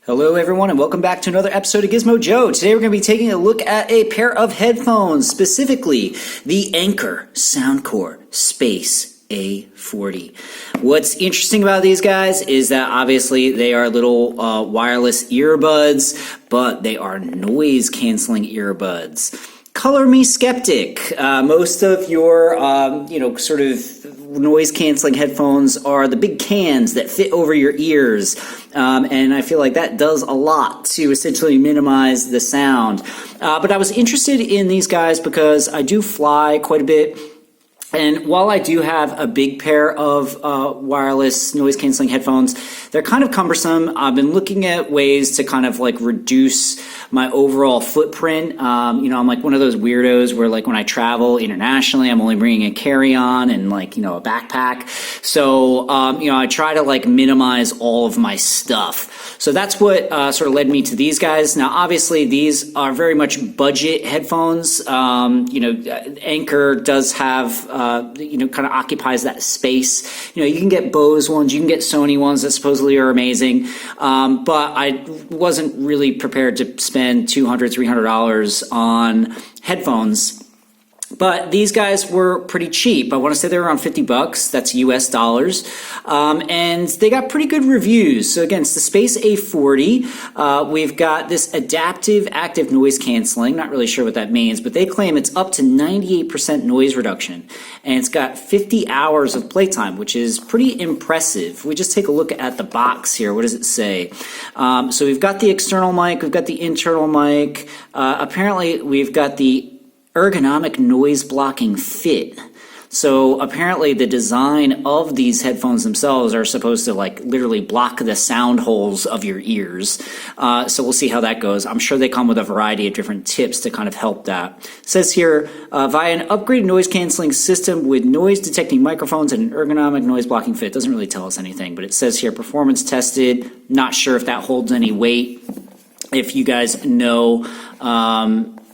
Hello everyone and welcome back to another episode of Gizmo Joe. Today we're going to be taking a look at a pair of headphones, specifically the Anker Soundcore Space A40. What's interesting about these guys is that obviously they are little wireless earbuds, but they are noise canceling earbuds. Color me skeptic. Most of your, sort of noise canceling headphones are the big cans that fit over your ears. And I feel like that does a lot to essentially minimize the sound. But I was interested in these guys because I do fly quite a bit. And while I do have a big pair of wireless noise canceling headphones, they're kind of cumbersome. I've been looking at ways to kind of like reduce my overall footprint. I'm like one of those weirdos where like when I travel internationally, I'm only bringing a carry-on and like, a backpack. So, I try to like minimize all of my stuff. So that's what sort of led me to these guys. Now, obviously, these are very much budget headphones. Anker does have kind of occupies that space. You can get Bose ones, you can get Sony ones that supposedly are amazing. But I wasn't really prepared to spend $200, $300 on headphones. But these guys were pretty cheap. I want to say they were around $50. That's US dollars. And they got pretty good reviews. So again, it's the Space A40. We've got this adaptive active noise canceling. Not really sure what that means, but they claim it's up to 98% noise reduction. And it's got 50 hours of playtime, which is pretty impressive. We just take a look at the box here. What does it say? So we've got the external mic. We've got the internal mic. Apparently, we've got the ergonomic noise blocking fit. So apparently the design of these headphones themselves are supposed to like literally block the sound holes of your ears. So we'll see how that goes. I'm sure they come with a variety of different tips to kind of help that. It says here, via an upgraded noise canceling system with noise detecting microphones and an ergonomic noise blocking fit. Doesn't really tell us anything, but it says here performance tested. Not sure if that holds any weight. If you guys know,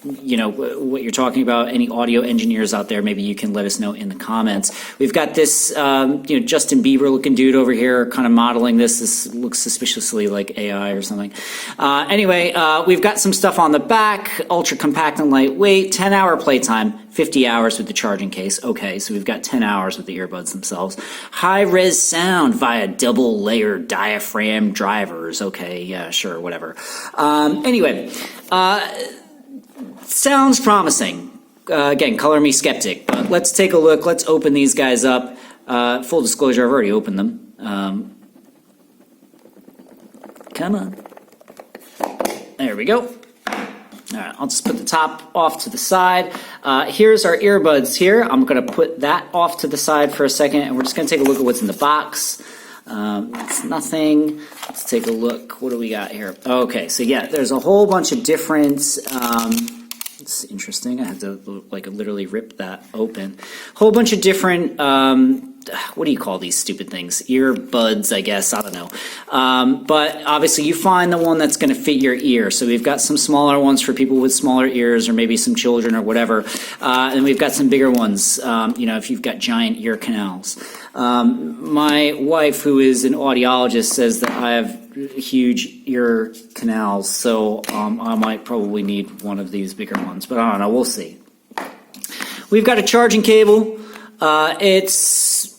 what you're talking about, any audio engineers out there, maybe you can let us know in the comments. We've got this, Justin Bieber looking dude over here kind of modeling this. This looks suspiciously like AI or something. We've got some stuff on the back, ultra compact and lightweight, 10-hour playtime, 50 hours with the charging case. Okay, so we've got 10 hours with the earbuds themselves. High-res sound via double-layered diaphragm drivers. Okay, yeah, sure, whatever. Sounds promising. Again, color me skeptic, but let's take a look. Let's open these guys up. Full disclosure, I've already opened them. Come on. There we go. All right, I'll just put the top off to the side. Here's our earbuds here. I'm going to put that off to the side for a second, and we're just going to take a look at what's in the box. It's nothing. Let's take a look. What do we got here? Okay, so yeah, there's a whole bunch of different... it's interesting. I had to like literally rip that open. Whole bunch of different, what do you call these stupid things? Earbuds, I guess. I don't know. But obviously you find the one that's going to fit your ear. So we've got some smaller ones for people with smaller ears or maybe some children or whatever. And we've got some bigger ones, if you've got giant ear canals. My wife, who is an audiologist, says that I have huge ear canals, so I might probably need one of these bigger ones, but I don't know, we'll see. We've got a charging cable. It's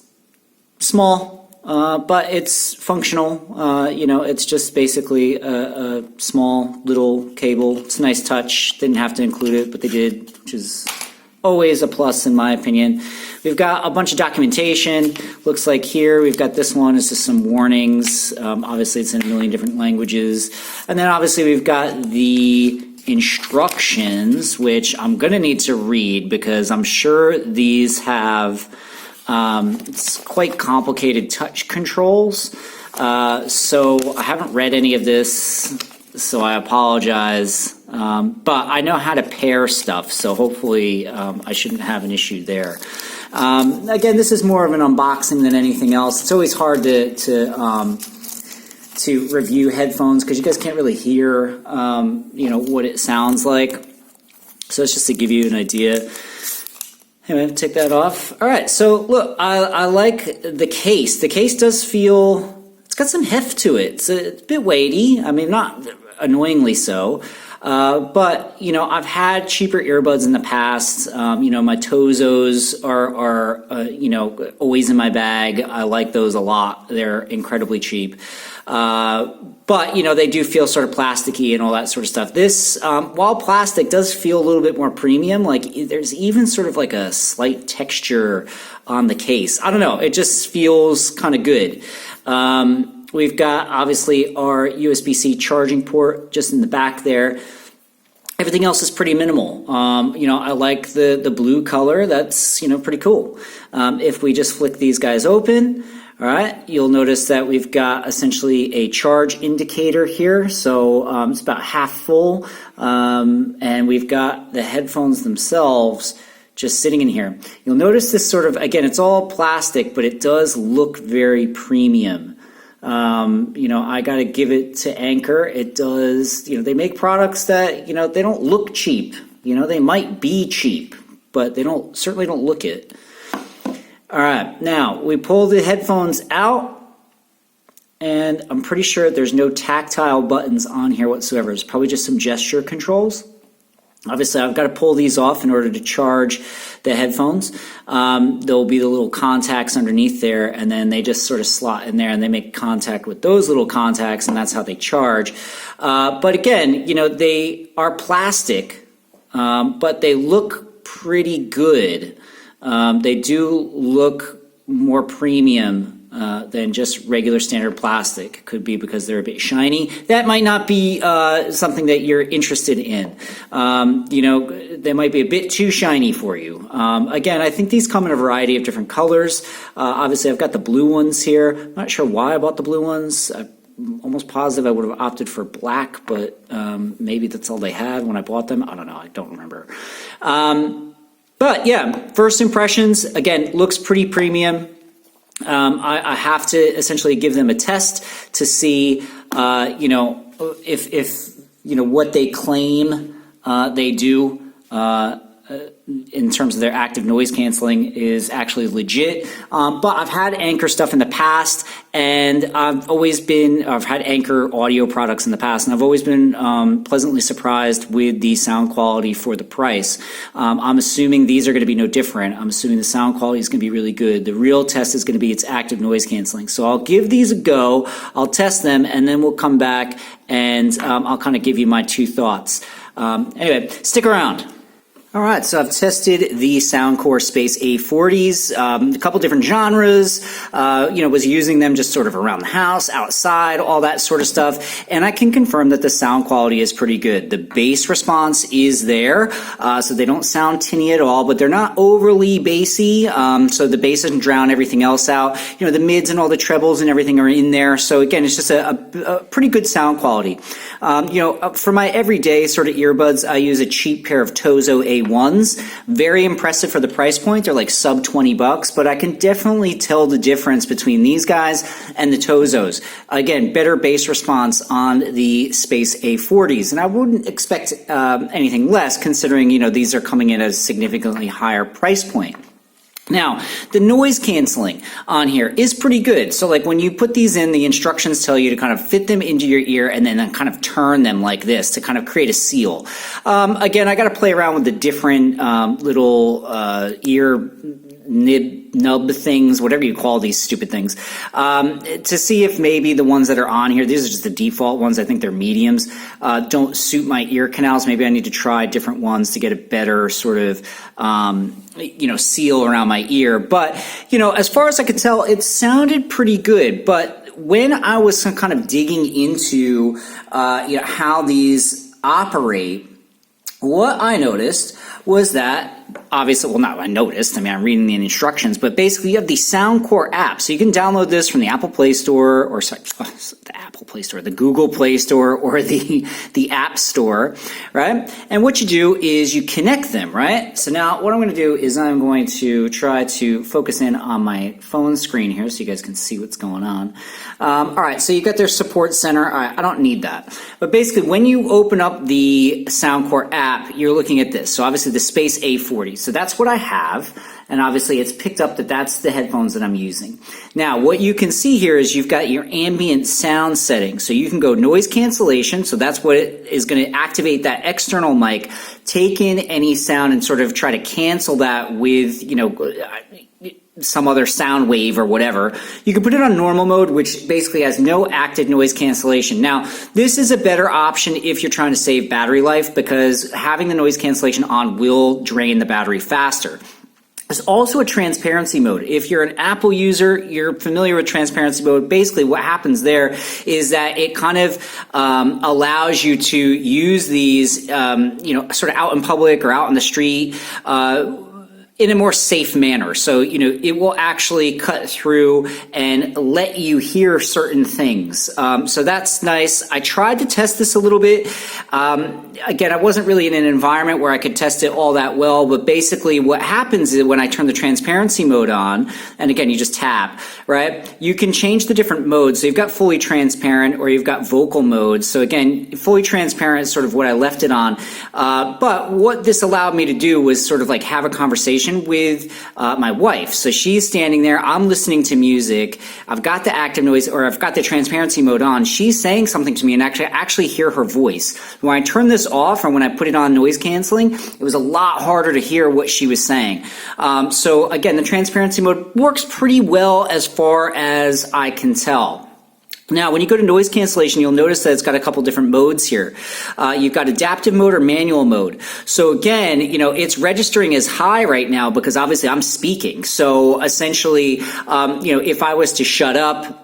small, but it's functional. It's just basically a small little cable. It's a nice touch. Didn't have to include it, but they did, which is always a plus in my opinion. We've got a bunch of documentation. Looks like here we've got this one. It's just some warnings. Obviously, it's in a million different languages. And then obviously we've got the instructions, which I'm going to need to read because I'm sure these have it's quite complicated touch controls. So I haven't read any of this, so I apologize. But I know how to pair stuff, so hopefully I shouldn't have an issue there. Again, this is more of an unboxing than anything else. It's always hard to review headphones because you guys can't really hear, what it sounds like. So it's just to give you an idea. Anyway, take that off. All right, so look, I like the case. The case does feel it's got some heft to it. It's a bit weighty. I mean, not annoyingly so. But, you know, I've had cheaper earbuds in the past. You know, my Tozos are you know, always in my bag. I like those a lot. They're incredibly cheap. But, you know, they do feel sort of plasticky and all that sort of stuff. This, while plastic, does feel a little bit more premium. Like, there's even sort of like a slight texture on the case. I don't know. It just feels kind of good. We've got, obviously, our USB-C charging port just in the back there. Everything else is pretty minimal. You know, I like the blue color. That's, you know, pretty cool. If we just flick these guys open, all right, you'll notice that we've got essentially a charge indicator here. So it's about half full. And we've got the headphones themselves just sitting in here. You'll notice this sort of, again, it's all plastic, but it does look very premium. You know, I got to give it to Anker. It does, you know, they make products that, you know, they don't look cheap. You know, they might be cheap, but they certainly don't look it. All right, now we pull the headphones out, and I'm pretty sure there's no tactile buttons on here whatsoever. It's probably just some gesture controls. Obviously, I've got to pull these off in order to charge the headphones. There'll be the little contacts underneath there, and then they just sort of slot in there, and they make contact with those little contacts, and that's how they charge. But again, you know, they are plastic, but they look pretty good. They do look more premium than just regular standard plastic. Could be because they're a bit shiny. That might not be something that you're interested in. You know, they might be a bit too shiny for you. Again, I think these come in a variety of different colors. Obviously, I've got the blue ones here. I'm not sure why I bought the blue ones. I'm almost positive I would have opted for black, but maybe that's all they had when I bought them. I don't know. I don't remember. But yeah, first impressions, again, looks pretty premium. I have to essentially give them a test to see, you know, if you know what they claim they do in terms of their active noise canceling is actually legit. But I've had Anker stuff in the past, and I've had Anker audio products in the past, and I've always been pleasantly surprised with the sound quality for the price. I'm assuming these are going to be no different. I'm assuming the sound quality is going to be really good. The real test is going to be its active noise canceling. So I'll give these a go, I'll test them, and then we'll come back and I'll kind of give you my two thoughts. Anyway, stick around. All right, so I've tested the Soundcore Space A40s, a couple different genres, you know, was using them just sort of around the house, outside, all that sort of stuff, and I can confirm that the sound quality is pretty good. The bass response is there, so they don't sound tinny at all, but they're not overly bassy, so the bass doesn't drown everything else out. You know, the mids and all the trebles and everything are in there, so again, it's just a pretty good sound quality. You know, for my everyday sort of earbuds, I use a cheap pair of Tozo A40s. Very impressive for the price point. They're like sub $20, but I can definitely tell the difference between these guys and the Tozos. Again, better bass response on the Space A40s, and I wouldn't expect anything less considering, you know, these are coming in at a significantly higher price point. Now, the noise canceling on here is pretty good. So like when you put these in, the instructions tell you to kind of fit them into your ear and then kind of turn them like this to kind of create a seal. Again, I got to play around with the different little ear nub things, whatever you call these stupid things, to see if maybe the ones that are on here, these are just the default ones, I think they're mediums, don't suit my ear canals. Maybe I need to try different ones to get a better sort of, you know, seal around my ear. But, you know, as far as I could tell, it sounded pretty good. But when I was kind of digging into, you know, how these operate, what I noticed was that, obviously, well, not I noticed, I mean, I'm reading the instructions, but basically you have the Soundcore app. So you can download this from the Apple Play Store, or sorry, the Apple Play Store, the Google Play Store, or the App Store, right? And what you do is you connect them, right? So now what I'm going to do is I'm going to try to focus in on my phone screen here so you guys can see what's going on. All right, so you got their support center. All right, I don't need that. But basically, when you open up the Soundcore app, you're looking at this. So obviously the Space A40. So that's what I have. and obviously it's picked up that that's the headphones that I'm using. Now, what you can see here is you've got your ambient sound settings. So you can go noise cancellation, so that's what it is going to activate that external mic, take in any sound and sort of try to cancel that with, some other sound wave or whatever. You can put it on normal mode, which basically has no active noise cancellation. Now, this is a better option if you're trying to save battery life, because having the noise cancellation on will drain the battery faster. There's also a transparency mode. If you're an Apple user, you're familiar with transparency mode. Basically, what happens there is that it kind of allows you to use these, sort of out in public or out in the street, in a more safe manner. So, it will actually cut through and let you hear certain things. So that's nice. I tried to test this a little bit. Again, I wasn't really in an environment where I could test it all that well, but basically what happens is when I turn the transparency mode on, and again, you just tap, right? You can change the different modes. So you've got fully transparent or you've got vocal mode. So again, fully transparent is sort of what I left it on. But what this allowed me to do was sort of like have a conversation with my wife. So she's standing there, I'm listening to music, I've got the active noise, or I've got the transparency mode on, she's saying something to me, and actually hear her voice. When I turn this off, or when I put it on noise canceling, it was a lot harder to hear what she was saying. So again, the transparency mode works pretty well as far as I can tell. Now, when you go to noise cancellation, you'll notice that it's got a couple different modes here. You've got adaptive mode or manual mode. So again, it's registering as high right now because obviously I'm speaking. So essentially, if I was to shut up,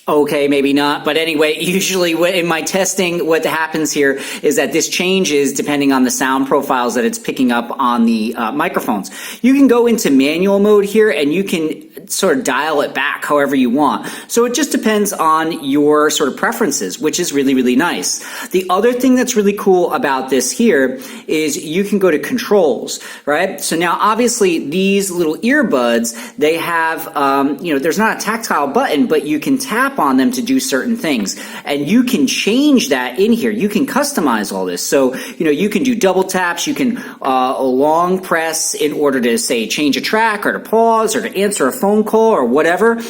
okay, maybe not. But anyway, usually in my testing, what happens here is that this changes depending on the sound profiles that it's picking up on the microphones. You can go into manual mode here and you can sort of dial it back however you want. So it just depends on your sort of preferences, which is really, really nice. The other thing that's really cool about this here is you can go to controls, right? So now obviously these little earbuds, they have, there's not a tactile button, but you can tap on them to do certain things. And you can change that in here. You can customize all this. So, you can do double taps. You can long press in order to, say, change a track or to pause or to answer a phone call or whatever.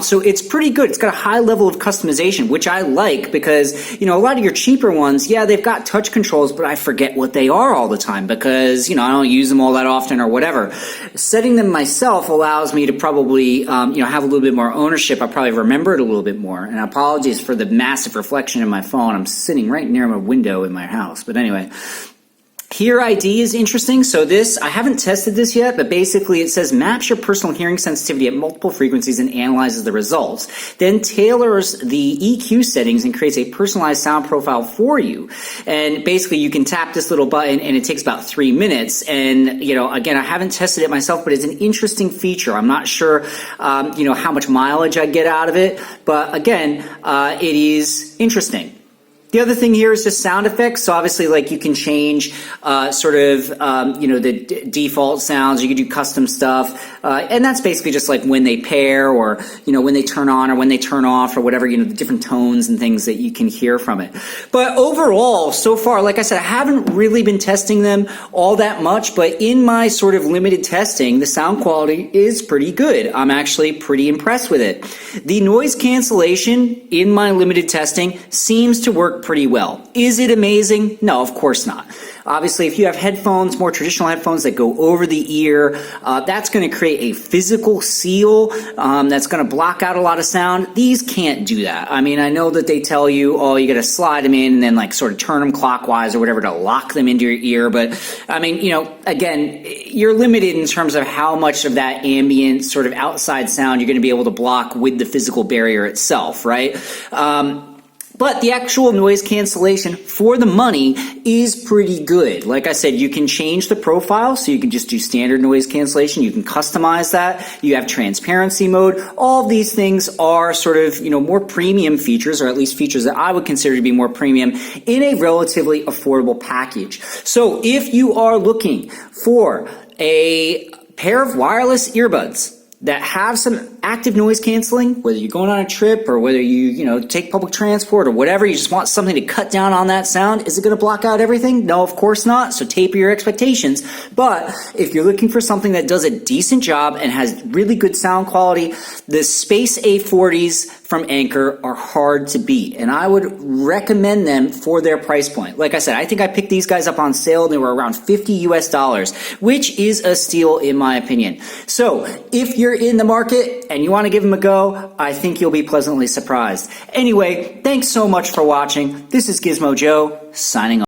So it's pretty good. It's got a high level of customization, which I like because, a lot of your cheaper ones, yeah, they've got touch controls, but I forget what they are all the time because, I don't use them all that often or whatever. Setting them myself allows me to probably, have a little bit more ownership. I probably remember it a little bit more. And apologies for the massive reflection in my phone. I'm sitting right near my window in my house. But anyway, Hear ID is interesting. So this, I haven't tested this yet, but basically it says maps your personal hearing sensitivity at multiple frequencies and analyzes the results. Then tailors the EQ settings and creates a personalized sound profile for you. And basically you can tap this little button and it takes about 3 minutes. And, again, I haven't tested it myself, but it's an interesting feature. I'm not sure, how much mileage I get out of it, but again, it is interesting. The other thing here is just sound effects. So obviously, you can change the default sounds. You can do custom stuff. And that's basically just like when they pair or, when they turn on or when they turn off or whatever, the different tones and things that you can hear from it. But overall, so far, like I said, I haven't really been testing them all that much. But in my sort of limited testing, the sound quality is pretty good. I'm actually pretty impressed with it. The noise cancellation in my limited testing seems to work pretty well. Is it amazing? No, of course not. Obviously, if you have headphones, more traditional headphones that go over the ear, that's going to create a physical seal that's going to block out a lot of sound. These can't do that. I mean, I know that they tell you, you got to slide them in and then sort of turn them clockwise or whatever to lock them into your ear. But I mean, again, you're limited in terms of how much of that ambient sort of outside sound you're going to be able to block with the physical barrier itself, right? But the actual noise cancellation for the money is pretty good. Like I said, you can change the profile, so you can just do standard noise cancellation. You can customize that. You have transparency mode. All of these things are sort of, more premium features, or at least features that I would consider to be more premium in a relatively affordable package. So if you are looking for a pair of wireless earbuds that have some active noise canceling, whether you're going on a trip or whether you take public transport or whatever, you just want something to cut down on that sound. Is it going to block out everything? No, of course not. So taper your expectations. But if you're looking for something that does a decent job and has really good sound quality, the Space A40s from Anker are hard to beat, and I would recommend them for their price point. Like I said, I think I picked these guys up on sale. They were around $50 US, which is a steal in my opinion. So if you're in the market and you want to give them a go, I think you'll be pleasantly surprised. Anyway, thanks so much for watching. This is Gizmo Joe signing off.